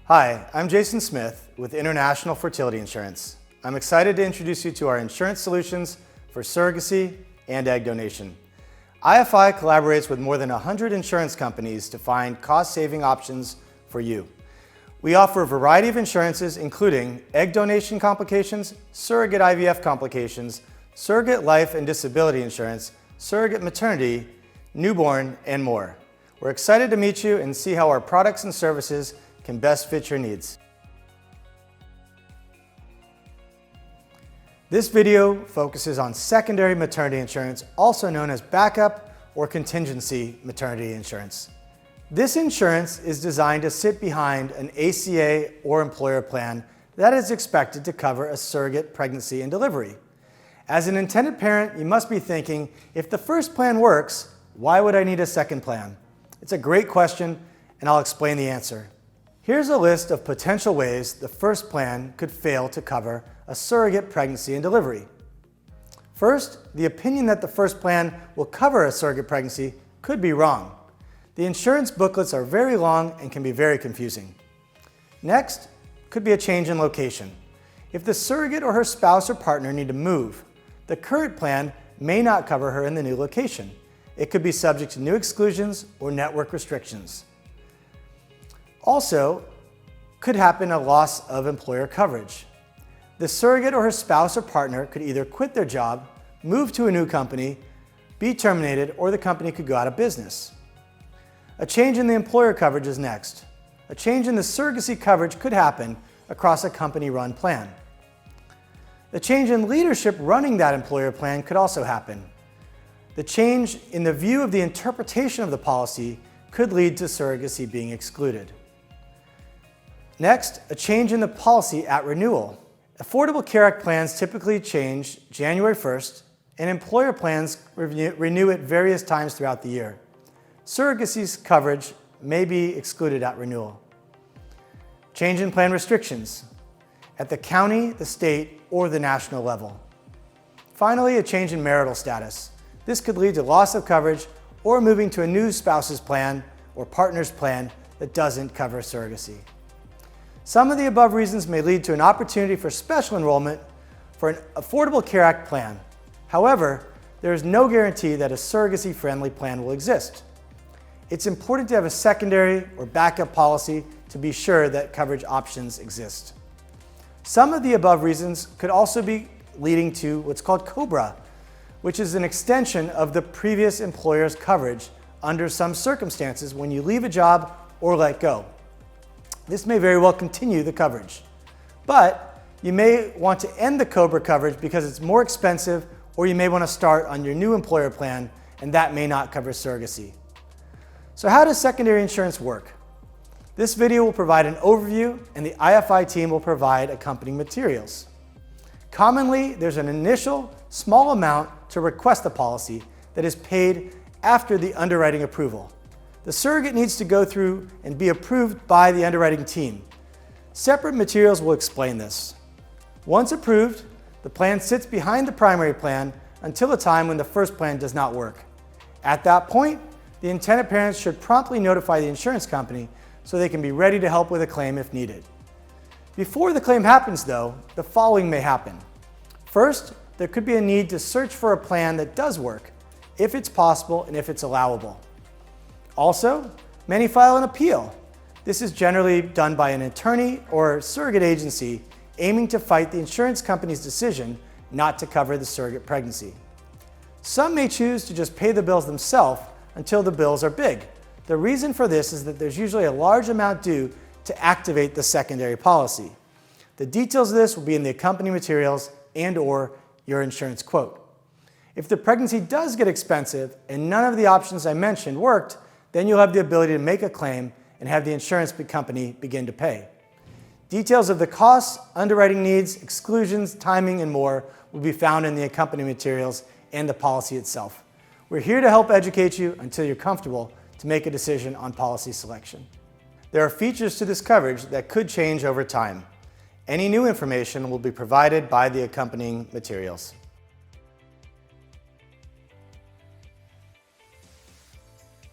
Hi, I'm Jason Smith with International Fertility Insurance. I'm excited to introduce you to our insurance solutions for surrogacy and egg donation. IFI collaborates with more than 100 insurance companies to find cost-saving options for you. We offer a variety of insurances including egg donation complications, surrogate IVF complications, surrogate life and disability insurance, surrogate maternity, newborn, and more. We're excited to meet you and see how our products and services can best fit your needs. This video focuses on secondary maternity insurance, also known as backup or contingency maternity insurance. This insurance is designed to sit behind an ACA or employer plan that is expected to cover a surrogate pregnancy and delivery. As an intended parent, you must be thinking, if the first plan works, why would I need a second plan? It's a great question, and I'll explain the answer. Here's a list of potential ways the first plan could fail to cover a surrogate pregnancy and delivery. First, the opinion that the first plan will cover a surrogate pregnancy could be wrong. The insurance booklets are very long and can be very confusing. Next, could be a change in location. If the surrogate or her spouse or partner need to move, the current plan may not cover her in the new location. It could be subject to new exclusions or network restrictions. Also, could happen a loss of employer coverage. The surrogate or her spouse or partner could either quit their job, move to a new company, be terminated, or the company could go out of business. A change in the employer coverage is next. A change in the surrogacy coverage could happen across a company-run plan. The change in leadership running that employer plan could also happen. The change in the view of the interpretation of the policy could lead to surrogacy being excluded. Next, a change in the policy at renewal. Affordable Care Act plans typically change January 1st, and employer plans renew at various times throughout the year. Surrogacy's coverage may be excluded at renewal. Change in plan restrictions at the county, the state, or the national level. Finally, a change in marital status. This could lead to loss of coverage or moving to a new spouse's plan or partner's plan that doesn't cover surrogacy. Some of the above reasons may lead to an opportunity for special enrollment for an Affordable Care Act plan. However, there is no guarantee that a surrogacy-friendly plan will exist. It's important to have a secondary or backup policy to be sure that coverage options exist. Some of the above reasons could also be leading to what's called COBRA, which is an extension of the previous employer's coverage under some circumstances when you leave a job or let go. This may very well continue the coverage, but you may want to end the COBRA coverage because it's more expensive, or you may want to start on your new employer plan, and that may not cover surrogacy. So how does secondary insurance work? This video will provide an overview, and the IFI team will provide accompanying materials. Commonly, there's an initial small amount to request the policy that is paid after the underwriting approval. The surrogate needs to go through and be approved by the underwriting team. Separate materials will explain this. Once approved, the plan sits behind the primary plan until the time when the first plan does not work. At that point, the intended parents should promptly notify the insurance company so they can be ready to help with a claim if needed. Before the claim happens though, the following may happen. First, there could be a need to search for a plan that does work, if it's possible and if it's allowable. Also, many file an appeal. This is generally done by an attorney or surrogate agency aiming to fight the insurance company's decision not to cover the surrogate pregnancy. Some may choose to just pay the bills themselves until the bills are big. The reason for this is that there's usually a large amount due to activate the secondary policy. The details of this will be in the accompanying materials and/or your insurance quote. If the pregnancy does get expensive and none of the options I mentioned worked, then you'll have the ability to make a claim and have the insurance company begin to pay. Details of the costs, underwriting needs, exclusions, timing, and more will be found in the accompanying materials and the policy itself. We're here to help educate you until you're comfortable to make a decision on policy selection. There are features to this coverage that could change over time. Any new information will be provided by the accompanying materials.